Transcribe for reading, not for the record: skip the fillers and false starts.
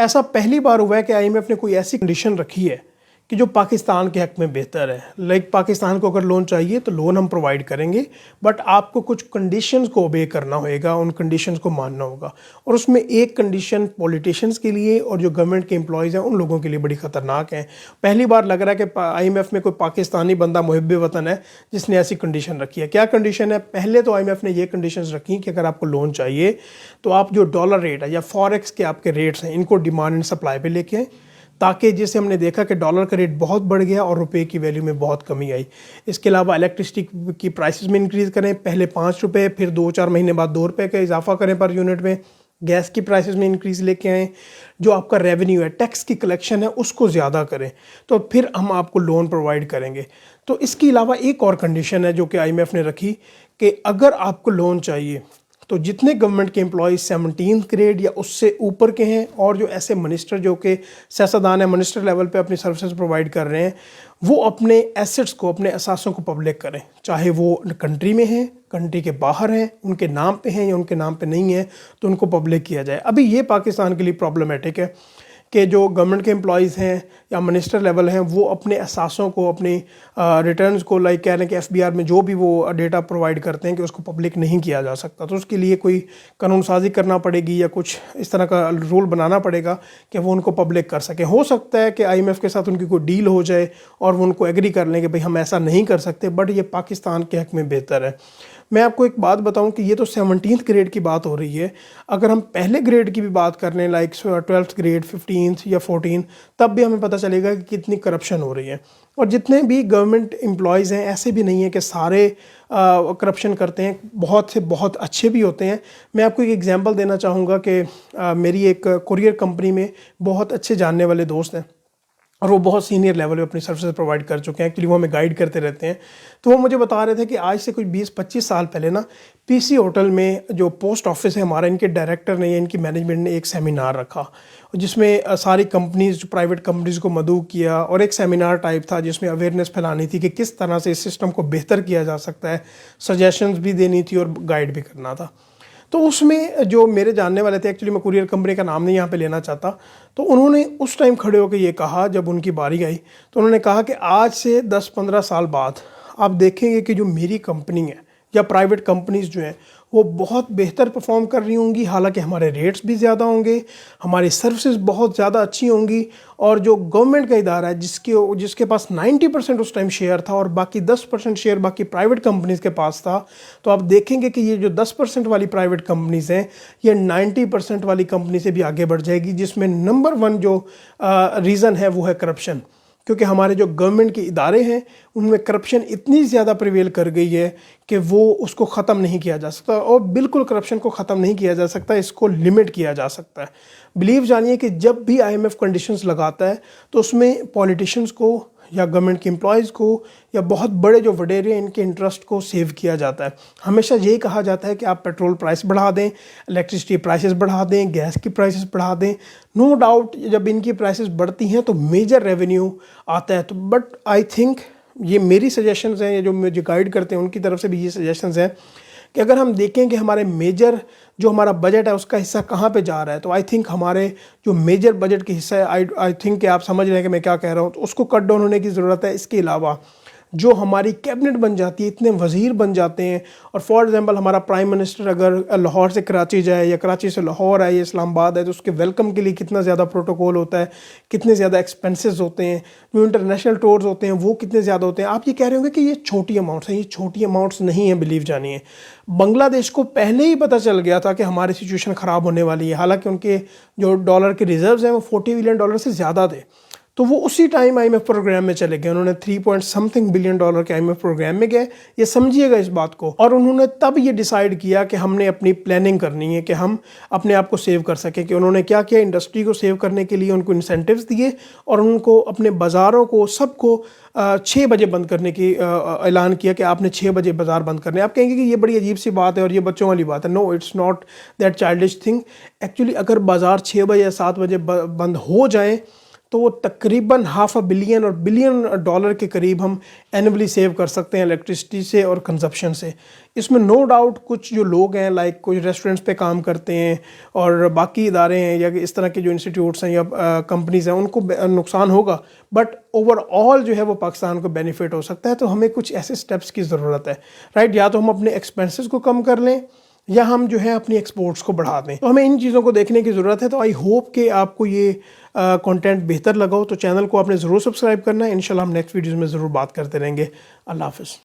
ایسا پہلی بار ہوا ہے کہ آئی ایم ایف نے کوئی ایسی کنڈیشن رکھی ہے کہ جو پاکستان کے حق میں بہتر ہے. پاکستان کو اگر لون چاہیے تو لون ہم پرووائڈ کریں گے، بٹ آپ کو کچھ کنڈیشنز کو اوبے کرنا ہوئے گا، ان کنڈیشنز کو ماننا ہوگا. اور اس میں ایک کنڈیشن پولیٹیشینز کے لیے اور جو گورنمنٹ کے امپلائیز ہیں ان لوگوں کے لیے بڑی خطرناک ہیں. پہلی بار لگ رہا ہے کہ آئی ایم ایف میں کوئی پاکستانی بندہ محب وطن ہے جس نے ایسی کنڈیشن رکھی ہے. کیا کنڈیشن ہے؟ پہلے تو آئی ایم ایف نے یہ کنڈیشنز رکھی کہ اگر آپ کو لون چاہیے تو آپ جو ڈالر ریٹ ہے یا فوریکس کے آپ کے ریٹس ہیں ان کو ڈیمانڈ اینڈ سپلائی پہ لے کے آئیں، تاکہ جسے ہم نے دیکھا کہ ڈالر کا ریٹ بہت بڑھ گیا اور روپے کی ویلیو میں بہت کمی آئی. اس کے علاوہ الیکٹرسٹی کی پرائسز میں انکریز کریں، پہلے 5 روپے پھر 2-4 مہینے بعد 2 روپے کا اضافہ کریں پر یونٹ میں. گیس کی پرائسز میں انکریز لے کے آئیں. جو آپ کا ریونیو ہے، ٹیکس کی کلیکشن ہے، اس کو زیادہ کریں تو پھر ہم آپ کو لون پرووائڈ کریں گے. تو اس کے علاوہ ایک اور کنڈیشن ہے جو کہ آئی ایم ایف نے رکھی کہ اگر آپ کو لون چاہیے تو جتنے گورنمنٹ کے امپلائیز 17 گریڈ یا اس سے اوپر کے ہیں اور جو ایسے منسٹر جو کہ سیاستدان ہیں منسٹر لیول پہ اپنی سروسز پرووائڈ کر رہے ہیں، وہ اپنے ایسٹس کو، اپنے اثاثوں کو پبلک کریں، چاہے وہ کنٹری میں ہیں، کنٹری کے باہر ہیں، ان کے نام پہ ہیں یا ان کے نام پہ نہیں ہیں تو ان کو پبلک کیا جائے. ابھی یہ پاکستان کے لیے پرابلمٹک ہے کہ جو گورنمنٹ کے امپلائیز ہیں یا منسٹر لیول ہیں وہ اپنے اثاثوں کو، اپنی ریٹرنز کو کہہ رہے ہیں کہ ایف بی آر میں جو بھی وہ ڈیٹا پرووائڈ کرتے ہیں کہ اس کو پبلک نہیں کیا جا سکتا. تو اس کے لیے کوئی قانون سازی کرنا پڑے گی یا کچھ اس طرح کا رول بنانا پڑے گا کہ وہ ان کو پبلک کر سکیں. ہو سکتا ہے کہ آئی ایم ایف کے ساتھ ان کی کوئی ڈیل ہو جائے اور وہ ان کو ایگری کر لیں کہ بھئی ہم ایسا نہیں کر سکتے، بٹ یہ پاکستان کے حق میں بہتر ہے. میں آپ کو ایک بات بتاؤں کہ یہ تو 17 گریڈ کی بات ہو رہی ہے. اگر ہم پہلے گریڈ کی بھی بات کر لیں 12 گریڈ 15 یا 14، تب بھی ہمیں پتہ چلے گا کہ کتنی کرپشن ہو رہی ہے. اور جتنے بھی گورنمنٹ امپلائیز ہیں ایسے بھی نہیں ہیں کہ سارے کرپشن کرتے ہیں، بہت سے بہت اچھے بھی ہوتے ہیں. میں آپ کو ایک ایگزامپل دینا چاہوں گا کہ میری ایک کوریئر کمپنی میں بہت اچھے جاننے والے دوست ہیں اور وہ بہت سینئر لیول پہ اپنی سروسز پرووائڈ کر چکے ہیں. ایکچولی وہ ہمیں گائیڈ کرتے رہتے ہیں. تو وہ مجھے بتا رہے تھے کہ آج سے کچھ 20-25 سال پہلے نا پی سی ہوٹل میں جو پوسٹ آفس ہے ہمارا، ان کے ڈائریکٹر نے یا ان کی مینجمنٹ نے ایک سیمینار رکھا جس میں ساری کمپنیز، جو پرائیویٹ کمپنیز کو مدعو کیا، اور ایک سیمینار ٹائپ تھا جس میں اویئرنیس پھیلانی تھی کہ کس طرح سے اس سسٹم کو بہتر کیا جا سکتا ہے، سجیشنز بھی دینی تھی اور گائیڈ بھی کرنا تھا. تو اس میں جو میرے جاننے والے تھے، ایکچولی میں کوریئر کمپنی کا نام نہیں یہاں پہ لینا چاہتا، تو انہوں نے اس ٹائم کھڑے ہو کے یہ کہا جب ان کی باری آئی، تو انہوں نے کہا کہ آج سے 10-15 سال بعد آپ دیکھیں گے کہ جو میری کمپنی ہے یا پرائیویٹ کمپنیز جو ہیں وہ بہت بہتر پرفارم کر رہی ہوں گی، حالانکہ ہمارے ریٹس بھی زیادہ ہوں گے، ہماری سروسز بہت زیادہ اچھی ہوں گی. اور جو گورنمنٹ کا ادارہ ہے جس کے پاس 90% اس ٹائم شیئر تھا اور باقی 10% شیئر باقی پرائیویٹ کمپنیز کے پاس تھا، تو آپ دیکھیں گے کہ یہ جو 10% والی پرائیویٹ کمپنیز ہیں یہ 90% والی کمپنی سے بھی آگے بڑھ جائے گی، جس میں نمبر 1 جو ریزن ہے وہ ہے کرپشن. کیونکہ ہمارے جو گورنمنٹ کے ادارے ہیں ان میں کرپشن اتنی زیادہ پریویل کر گئی ہے کہ وہ اس کو ختم نہیں کیا جا سکتا. اور بالکل کرپشن کو ختم نہیں کیا جا سکتا، اس کو لمٹ کیا جا سکتا ہے. بلیو جانیے کہ جب بھی آئی ایم ایف کنڈیشنز لگاتا ہے تو اس میں پولیٹیشنز کو یا گورنمنٹ کے امپلائیز کو یا بہت بڑے جو وڈیرے ان کے انٹرسٹ کو سیو کیا جاتا ہے. ہمیشہ یہی کہا جاتا ہے کہ آپ پیٹرول پرائس بڑھا دیں، الیکٹرسٹی پرائسز بڑھا دیں، گیس کی پرائسز بڑھا دیں. نو ڈاؤٹ جب ان کی پرائسز بڑھتی ہیں تو میجر ریونیو آتا ہے. تو بٹ آئی تھنک یہ میری سجیشنز ہیں، یا جو مجھے گائیڈ کرتے ہیں ان کی طرف سے بھی یہ سجیشنز ہیں کہ اگر ہم دیکھیں کہ ہمارے میجر جو ہمارا بجٹ ہے اس کا حصہ کہاں پہ جا رہا ہے، تو آئی تھنک ہمارے جو میجر بجٹ کے حصہ ہے، آئی تھنک کہ آپ سمجھ رہے ہیں کہ میں کیا کہہ رہا ہوں، تو اس کو کٹ ڈاؤن ہونے کی ضرورت ہے. اس کے علاوہ جو ہماری کیبنٹ بن جاتی ہے، اتنے وزیر بن جاتے ہیں، اور فار ایگزامپل ہمارا پرائم منسٹر اگر لاہور سے کراچی جائے یا کراچی سے لاہور آئے یا اسلام آباد ہے، تو اس کے ویلکم کے لیے کتنا زیادہ پروٹوکول ہوتا ہے، کتنے زیادہ ایکسپینسز ہوتے ہیں، جو انٹرنیشنل ٹورز ہوتے ہیں وہ کتنے زیادہ ہوتے ہیں. آپ یہ کہہ رہے ہوں گے کہ یہ چھوٹی اماؤنٹس ہیں، یہ چھوٹی اماؤنٹس نہیں ہیں. بلیو جانیے بنگلہ دیش کو پہلے ہی پتہ چل گیا تھا کہ ہماری سچویشن خراب ہونے والی ہے، حالانکہ ان کے جو ڈالر کے ریزروز ہیں وہ $40 بلین سے زیادہ تھے. تو وہ اسی time I M F programme میں چلے گئے، انہوں نے 3 بلین ڈالر کے آئی ایم ایف پروگرام میں گئے. یہ سمجھیے گا اس بات کو. اور انہوں نے تب یہ ڈیسائیڈ کیا کہ ہم نے اپنی پلاننگ کرنی ہے کہ ہم اپنے آپ کو سیو کر سکیں. کہ انہوں نے کیا کیا، انڈسٹری کو سیو کرنے کے لیے ان کو انسینٹیوز دیے اور ان کو اپنے بازاروں کو سب کو 6 بجے بند کرنے کی اعلان کیا کہ آپ نے 6 بجے بازار بند کرنے. آپ کہیں گے کہ یہ بڑی عجیب سی بات ہے اور یہ بچوں والی بات ہے. No, it's not that childish thing. Actually اگر بازار 6 بجے یا 7 بجے بند ہو جائیں تو وہ تقریباً $500 billion اور $1 billion کے قریب ہم اینولی سیو کر سکتے ہیں الیکٹرسٹی سے اور کنزپشن سے. اس میں نو ڈاؤٹ کچھ جو لوگ ہیں لائک کچھ ریسٹورنٹس پہ کام کرتے ہیں اور باقی ادارے ہیں یا اس طرح کے جو انسٹیٹیوٹس ہیں یا کمپنیز ہیں ان کو نقصان ہوگا, بٹ اوور آل جو ہے وہ پاکستان کو بینیفٹ ہو سکتا ہے. تو ہمیں کچھ ایسے سٹیپس کی ضرورت ہے, رائٹ. یا تو ہم اپنے ایکسپینسز کو کم کر لیں یا ہم جو ہے اپنی ایکسپورٹس کو بڑھا دیں. تو ہمیں ان چیزوں کو دیکھنے کی ضرورت ہے. تو آئی ہوپ کہ آپ کو یہ کنٹینٹ بہتر لگا ہو. تو چینل کو آپ نے ضرور سبسکرائب کرنا ہے. انشاءاللہ ہم نیکسٹ ویڈیوز میں ضرور بات کرتے رہیں گے. اللہ حافظ.